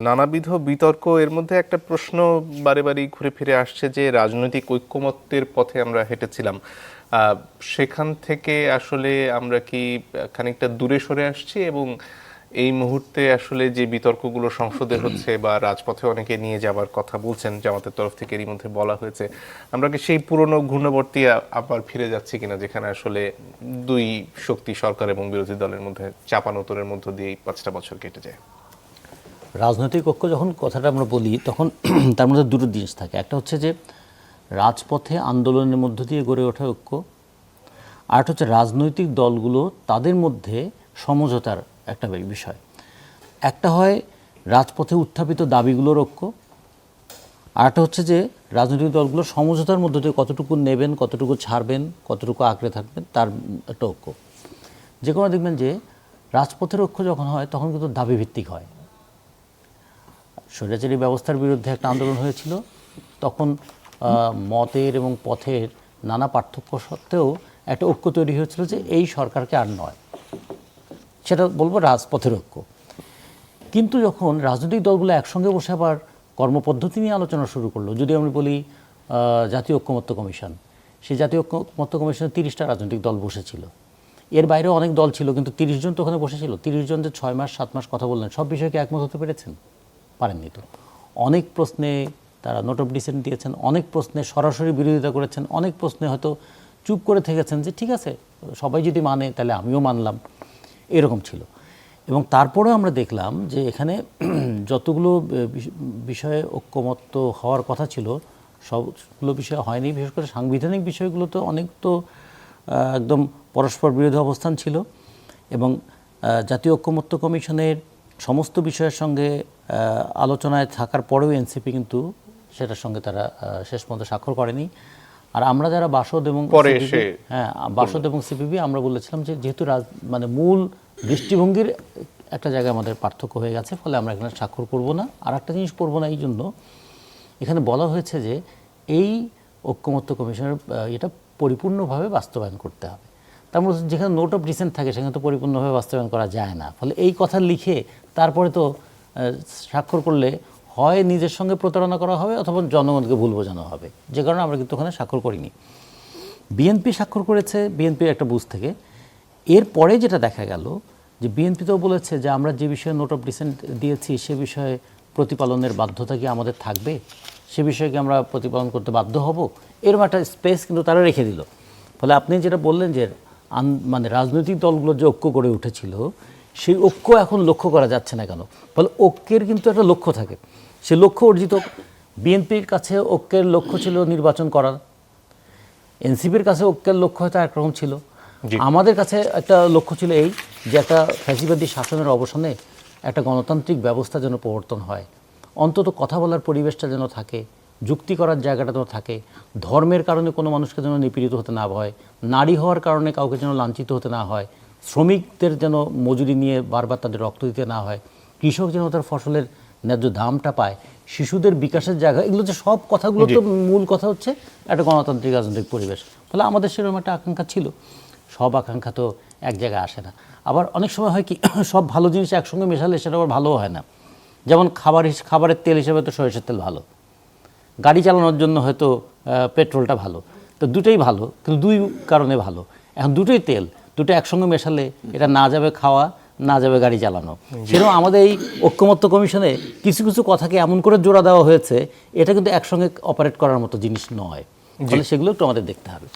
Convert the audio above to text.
নানাবিধ বিতর্ক এর মধ্যে একটা প্রশ্ন বারে বারেই ঘুরে ফিরে আসছে যে রাজনৈতিক ঐক্যমত্যের পথে আমরা হেঁটেছিলাম, সেখান থেকে আসলে আমরা কি খানিকটা দূরে সরে আসছি এবং এই মুহূর্তে আসলে যে বিতর্কগুলো সংসদে হচ্ছে বা রাজপথে অনেকে নিয়ে যাবার কথা বলছেন জামাতের তরফ থেকে এরই মধ্যে বলা হয়েছে, আমরা কি সেই পুরনো ঘূর্ণবর্তী আবার ফিরে যাচ্ছি কিনা যেখানে আসলে দুই শক্তি সরকার এবং বিরোধী দলের মধ্যে চাপানোতরের মধ্য দিয়ে 5টা বছর কেটে যায়? রাজনৈতিক ঐক্য যখন কথাটা আমরা বলি তখন তার মধ্যে দুটো জিনিস থাকে। একটা হচ্ছে যে রাজপথে আন্দোলনের মধ্য দিয়ে গড়ে ওঠা ঐক্য, আর একটা হচ্ছে রাজনৈতিক দলগুলো তাদের মধ্যে সমঝোতার একটা বিষয়। একটা হয় রাজপথে উত্থাপিত দাবিগুলোর ঐক্য, আর একটা হচ্ছে যে রাজনৈতিক দলগুলো সমঝোতার মধ্য দিয়ে কতটুকু নেবেন, কতটুকু ছাড়বেন, কতটুকু আঁকড়ে থাকবেন, তার একটা ঐক্য। যে কোনো দেখবেন যে রাজপথের ঐক্য যখন হয় তখন কিন্তু দাবিভিত্তিক হয়। স্বৈরাচারী ব্যবস্থার বিরুদ্ধে একটা আন্দোলন হয়েছিল, তখন মতের এবং পথের নানা পার্থক্য সত্ত্বেও একটা ঐক্য তৈরি হয়েছিল যে এই সরকারকে আর নয়, সেটা বলবো রাজপথের ঐক্য। কিন্তু যখন রাজনৈতিক দলগুলো একসঙ্গে বসে আবার কর্মপদ্ধতি নিয়ে আলোচনা শুরু করলো, যদি আমি বলি জাতীয় ঐক্যমত্য কমিশন, সেই জাতীয় ঐক্যমত্য কমিশনে 30টা রাজনৈতিক দল বসেছিল, এর বাইরেও অনেক দল ছিল, কিন্তু 30 জন তো ওখানে বসেছিল। 30 জন যে 6 মাস 7 মাস কথা বললেন, সব বিষয়কে একমত হতে পেরেছেন? পারেননি। তো অনেক প্রশ্নে তারা নোট অফ ডিসেন্ট দিয়েছেন, অনেক প্রশ্নে সরাসরি বিরোধিতা করেছেন, অনেক প্রশ্নে হয়তো চুপ করে থেকেছেন যে ঠিক আছে সবাই যদি মানে তাহলে আমিও মানলাম, এরকম ছিল। এবং তারপরেও আমরা দেখলাম যে এখানে যতগুলো বিষয়ে ঐক্যমত্য হওয়ার কথা ছিল সবগুলো বিষয় হয়নি। বিশেষ করে সাংবিধানিক বিষয়গুলো তো অনেক তো একদম পরস্পর বিরোধী অবস্থান ছিল, এবং জাতীয় ঐক্যমত্য কমিশনের সমস্ত বিষয়ের সঙ্গে আলোচনায় থাকার পরেও এনসিপি কিন্তু সেটার সঙ্গে তারা শেষ পর্যন্ত স্বাক্ষর করেনি। আর আমরা যারা বাসদ এবং বাসদ এবং সিপিবি আমরা বলেছিলাম যে যেহেতু মানে মূল দৃষ্টিভঙ্গির একটা জায়গায় আমাদের পার্থক্য হয়ে গেছে, ফলে আমরা এখানে স্বাক্ষর করব না। আর একটা জিনিস করব না এই জন্য এখানে বলা হয়েছে যে এই ঐক্যমত্য কমিশনের এটা পরিপূর্ণভাবে বাস্তবায়ন করতে হবে। তার মধ্যে যেখানে নোট অফ ডিসেন্ট থাকে সেখানে তো পরিপূর্ণভাবে বাস্তবায়ন করা যায় না। ফলে এই কথা লিখে তারপরে তো স্বাক্ষর করলে হয় নিজের সঙ্গে প্রতারণা করা হবে অথবা জনগণকে ভুল বোঝানো হবে, যে কারণে আমরা কিন্তু ওখানে স্বাক্ষর করিনি। বিএনপি স্বাক্ষর করেছে বিএনপির একটা বুথ থেকে। এরপরে যেটা দেখা গেল যে বিএনপি তো বলেছে যে আমরা যে বিষয়ে নোট অফ ডিসেন্ট দিয়েছি সে বিষয়ে প্রতিপালনের বাধ্যতা কি আমাদের থাকবে, সে বিষয়ে কি আমরা প্রতিপালন করতে বাধ্য হব, এরকম একটা স্পেস কিন্তু তারা রেখে দিল। ফলে আপনি যেটা বললেন যে মানে রাজনৈতিক দলগুলো যে ঐক্য গড়ে উঠেছিল সেই ঐক্য এখন লক্ষ্য করা যাচ্ছে না কেন? ফলে ঐক্যের কিন্তু একটা লক্ষ্য থাকে, সে লক্ষ্য অর্জিত। বিএনপির কাছে ঐক্যের লক্ষ্য ছিল নির্বাচন করার, এনসিপির কাছে ঐক্যের লক্ষ্য হয়তো একরকম ছিল, আমাদের কাছে একটা লক্ষ্য ছিল এই যে একটা ফ্যাসিবাদী শাসনের অবসানে একটা গণতান্ত্রিক ব্যবস্থা যেন প্রবর্তন হয়, অন্তত কথা বলার পরিবেশটা যেন থাকে, যুক্তি করার জায়গাটা যেন থাকে, ধর্মের কারণে কোনো মানুষকে যেন নিপীড়িত হতে না হয়, নারী হওয়ার কারণে কাউকে যেন লাঞ্ছিত হতে না হয়, শ্রমিকদের যেন মজুরি নিয়ে বারবার তাদের রক্ত দিতে না হয়, কৃষক যেন তার ফসলের ন্যায্য দামটা পায়, শিশুদের বিকাশের জায়গা, এগুলো যে সব কথাগুলো তো মূল কথা হচ্ছে একটা গণতান্ত্রিক রাজনৈতিক পরিবেশ। ফলে আমাদের সেরকম একটা আকাঙ্ক্ষা ছিল। সব আকাঙ্ক্ষা তো এক জায়গায় আসে না। আবার অনেক সময় হয় কি সব ভালো জিনিস একসঙ্গে মেশালে সেটা আবার ভালোও হয় না। যেমন খাবারের তেল হিসেবে তো সরিষার তেল ভালো, গাড়ি চালানোর জন্য হয়তো পেট্রোলটা ভালো, তো দুটোই ভালো, কিন্তু দুই কারণে ভালো। এখন দুটোই তেল, দুটো একসঙ্গে মেশালে এটা না যাবে খাওয়া, না যাবে গাড়ি চালানো। সেরকম আমাদের এই ঐক্যমত্য কমিশনে কিছু কিছু কথাকে এমন করে জোড়া দেওয়া হয়েছে, এটা কিন্তু একসঙ্গে অপারেট করার মতো জিনিস নয়। ফলে সেগুলো একটু আমাদের দেখতে হবে।